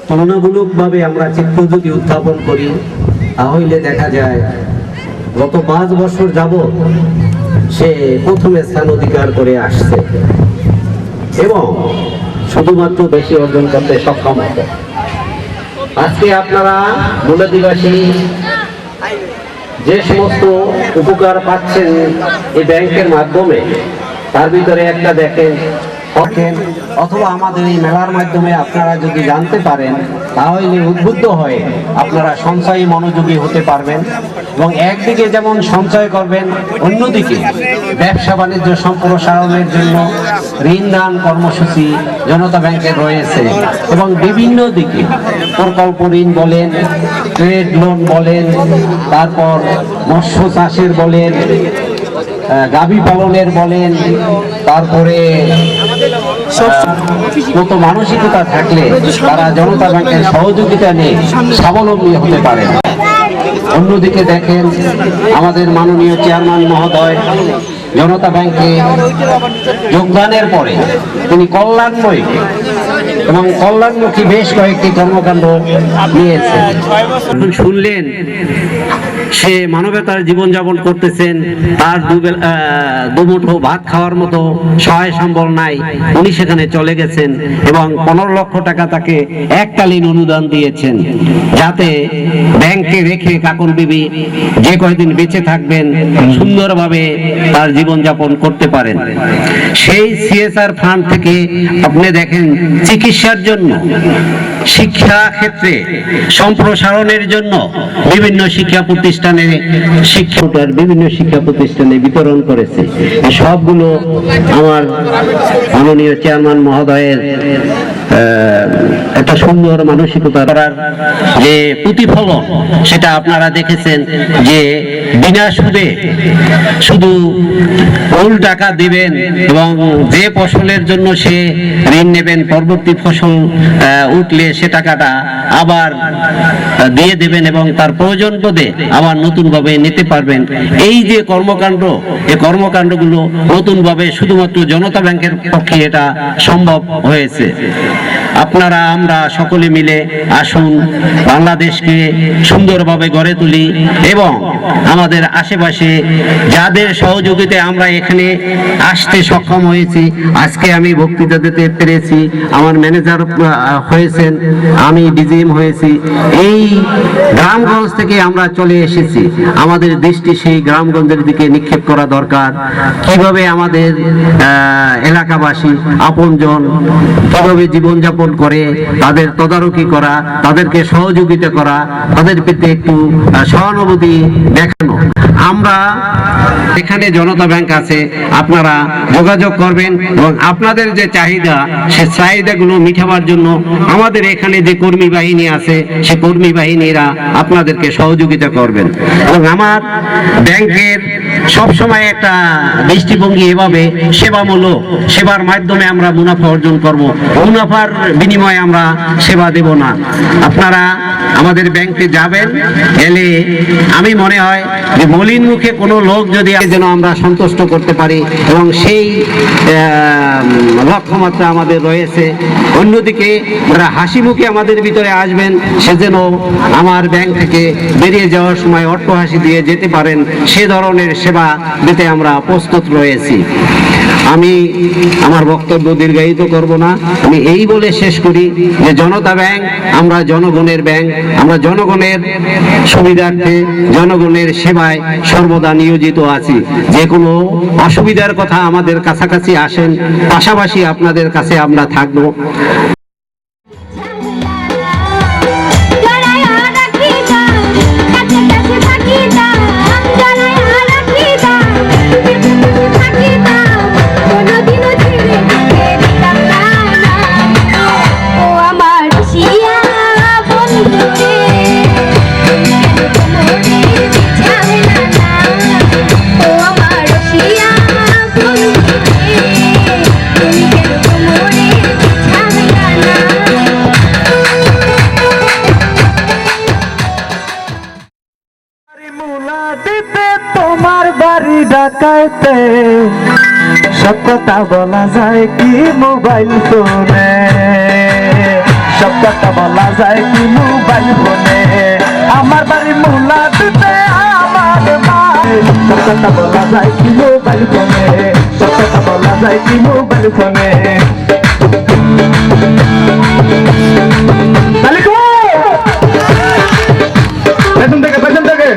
তুলনামূলকভাবে আমরা চিত্র যদি উত্থাপন করি তাহলে দেখা যায় গত 5 বছর যাবৎ সে প্রথম স্থান অধিকার করে আসছে এবং শুধুমাত্র বেশি অর্জন করতে সক্ষম হবে। আজকে আপনারা মূল আদিবাসী যে সমস্ত উপকার পাচ্ছেন এই ব্যাংকের মাধ্যমে, তার ভিতরে একটা দেখেন অথবা আমাদের এই মেলার মাধ্যমে আপনারা যদি জানতে পারেন তাহলে উদ্বুদ্ধ হয়ে আপনারা সঞ্চয়ী মনোযোগী হতে পারবেন এবং একদিকে যেমন সঞ্চয় করবেন, অন্যদিকে ব্যবসা বাণিজ্য সম্প্রসারণের জন্য ঋণ দান কর্মসূচি জনতা ব্যাংকের রয়েছে এবং বিভিন্ন দিকে প্রকল্প ঋণ বলেন, ট্রেড লোন বলেন, তারপর মৎস্য চাষের বলেন, গাভী পালনের বলেন, তারপরে কত মানসিকতা থাকলে তারা জনতা ব্যাংকের সহযোগিতা নিয়ে স্বাবলম্বী হতে পারে। অন্যদিকে দেখেন আমাদের মাননীয় চেয়ারম্যান মহোদয় জনতা ব্যাংকে যোগদানের পরে তিনি কল্যাণময় এবং কল্যাণমুখী বেশ কয়েকটি কর্মকাণ্ড নিয়েছেন। শুনলেন সে মানবতার জীবনযাপন করতেছেন, তার দুমুঠো ভাত খাওয়ার মতো সহায় সম্বল নাই, উনি সেখানে চলে গেছেন এবং 15 লক্ষ টাকা তাকে এককালীন অনুদান দিয়েছেন যাতে ব্যাংকে রেখে কাকুন বিবি যে কয়দিন বেঁচে থাকবেন সুন্দরভাবে তার জীবনযাপন করতে পারেন। সেই সিএসআর ফান্ড থেকে আপনি দেখেন চিকিৎসার জন্য, শিক্ষা ক্ষেত্রে সম্প্রসারণের জন্য বিভিন্ন শিক্ষা প্রতিষ্ঠানে বিভিন্ন শিক্ষা প্রতিষ্ঠানে বিতরণ করেছে। সবগুলো আমার মাননীয় চেয়ারম্যান মহোদয়ের একটা সুন্দর মানসিকতা করার যে প্রতিফলন সেটা আপনারা দেখেছেন যে বিনা সুদে শুধু মূল টাকা দিবেন এবং যে ফসলের জন্য সে ঋণ নেবেন পরবর্তী ফসল উঠলে সে টাকাটা আবার দিয়ে দেবেন এবং তার প্রয়োজন বোধে আবার নতুনভাবে নিতে পারবেন। এই যে কর্মকাণ্ড, এই কর্মকাণ্ডগুলো নতুনভাবে শুধুমাত্র জনতা ব্যাংকের পক্ষে এটা সম্ভব হয়েছে। আপনারা আমরা সকলে মিলে আসুন বাংলাদেশকে সুন্দরভাবে গড়ে তুলি এবং আমাদের আশেপাশে যাদের সহযোগিতায় আমরা এখানে আসতে সক্ষম হয়েছি, আজকে আমি বক্তৃতা দিতে পেরেছি, আমার ম্যানেজার হয়েছেন, আমি ডিজিএম হয়েছি, এই গ্রামগঞ্জ থেকে আমরা চলে এসেছি। আমাদের দৃষ্টি সেই গ্রামগঞ্জের দিকে নিক্ষেপ করা দরকার। কিভাবে আমাদের এলাকাবাসী আপনজন কিভাবে জীবনযাপন করে তাদের তদারকি করা, তাদেরকে সহযোগিতা করা, তাদের প্রতি একটু সহানুভূতি দেখানো। আমরা এখানে জনতা ব্যাংক আছে, আপনারা যোগাযোগ করবেন এবং আপনাদের যে চাহিদা সে চাহিদাগুলো মিটাবার জন্য আমাদের এখানে যে কর্মী বাহিনী আছে সে কর্মী বাহিনীরা আপনাদেরকে সহযোগিতা করবেন। এবং আমার ব্যাংকের সবসময় একটা দৃষ্টিভঙ্গি এভাবে সেবামূলক, সেবার মাধ্যমে আমরা মুনাফা অর্জন করব, মুনাফার বিনিময়ে আমরা সেবা দেব না। আপনারা আমাদের ব্যাংকে যাবেন, এলে আমি মনে হয় যে মলিন মুখে কোনো লোক যদি যেন আমরা সন্তুষ্ট করতে পারি এবং সেই লক্ষ্যমাত্রা আমাদের রয়েছে। অন্যদিকে যারা হাসি মুখে আমাদের ভিতরে আসবেন সে যেন আমার ব্যাংক থেকে বেরিয়ে যাওয়ার সময় অট্টহাসি দিয়ে যেতে পারেন, সে ধরনের সেবা দিতে আমরা প্রস্তুত রয়েছি। আমি আমার বক্তব্য দীর্ঘায়িত করব না, আমি এই বলে শেষ করি যে জনতা ব্যাংক আমরা জনগণের ব্যাংক, আমরা জনগণের সুবিধার্থে জনগণের সেবায় সর্বদা নিয়োজিত আছি। যে কোনো অসুবিধার কথা আমাদের কাছাকাছি আসেন, পাশাপাশি আপনাদের কাছে আমরা থাকবো।
তোমার বাড়ি ডাকাইতে সব কথা বলা যায় কি মোবাইল ফোনে, সব কথা বলা যায় কি মোবাইল ফোনে। আমার বাড়ি মুলা দিতে আমার মা, সব কথা বলা যায় কি মোবাইল ফোনে, সব কথা বলা যায় কি মোবাইল ফোনে। পেছন থেকে পেছন থেকে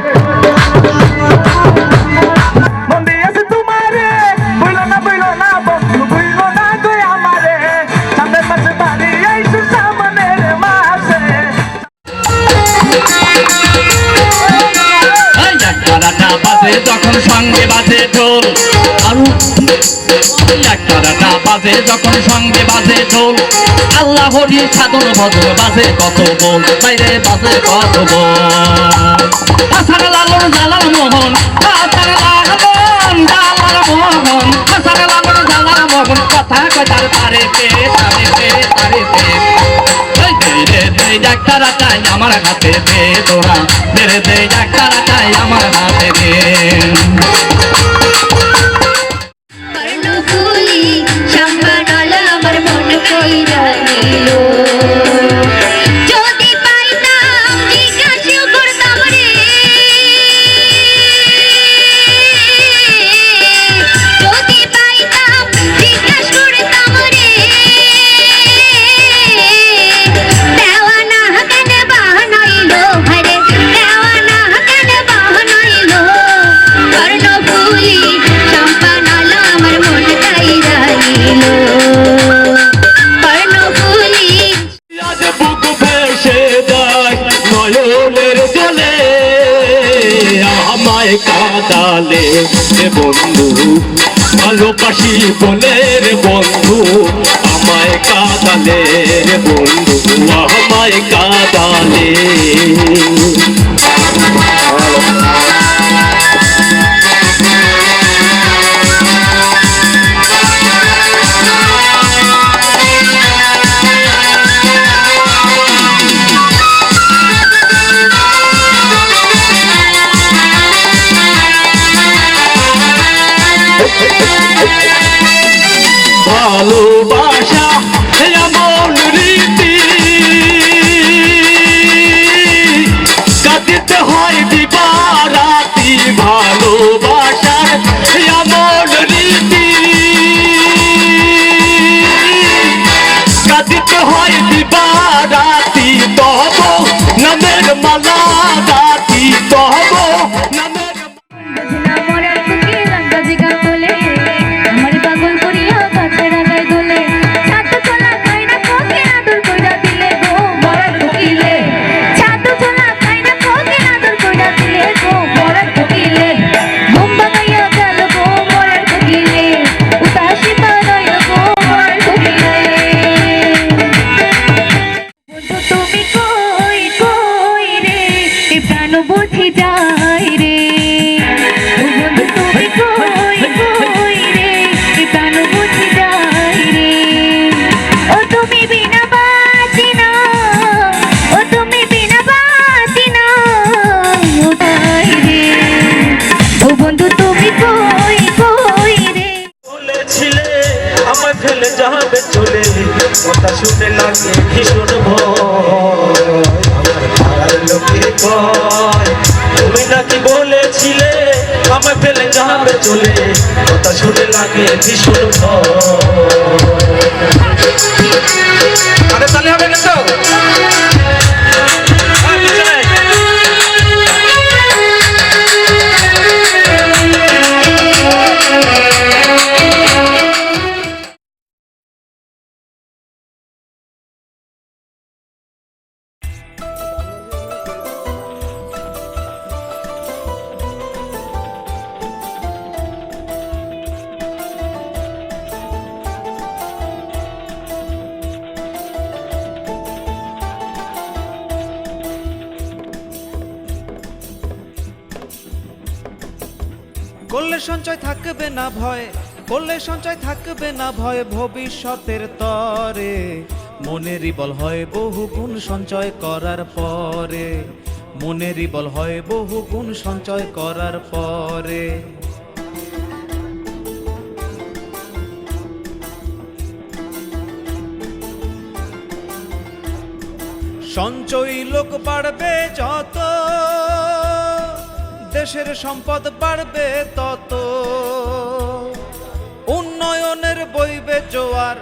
যখন সঙ্গে বাজে ঢোল, বাজে যখন সঙ্গে বাজে ঢোল, আল্লাহ হরি সাধন ভজন বাজে কত বল, বাইরে বাজে কত বল। হাসান লালন জালাল মোহন, হাসান লালন জালাল মোহন, হাসান লালন জালাল মোহন, কথা কথার তারেতে তারেতে তারেতে একটা চাই আমার হাতে দে তোরা, মেরে দে একটা চাই আমার হাতে দে। কাদালে বন্ধু ভালোবাসি বলে রে বন্ধু। আমায় কাঁদালে রে বন্ধু আমায় কাঁদালে ভালোবাসা এমন রীতি কাঁদিতে হয় দিবারাতি ভালোবাসার এমন রীতি কাঁদিতে হয় দিবারাতি তব নামের মালা গাতি তব নামের
বুঝি যাই রে বন্ধু তুমি কই কই রে প্রাণ বুঝি যাই রে ও তুমি বিনা বাঁচি না ও তুমি বিনা বাঁচি না ও তাই রে ও বন্ধু তুমি কই কই রে
বলেছিলে আমায় ফেলে যাবে চলে কথা শুনে লাগে ভীষণ ভয় আমার লোকে কয় তুমি নাকি বলেছিলে আমায় ফেলে যাবে চলে কথা শুনে লাগে ভীষণ আরে তাহলে হবে না তো
করলে সঞ্চয় থাকবে না ভয় করলে সঞ্চয় থাকবে না ভয় ভবিষ্যতের তরে মনেরই বল হয় বহু গুণ সঞ্চয় করার পরে মনেরই বল হয় বহু গুণ সঞ্চয় করার পরে সঞ্চয়ী লোক বাড়বে যত দেশের সম্পদ বাড়বে তত উন্নয়নের বইবে জোয়ার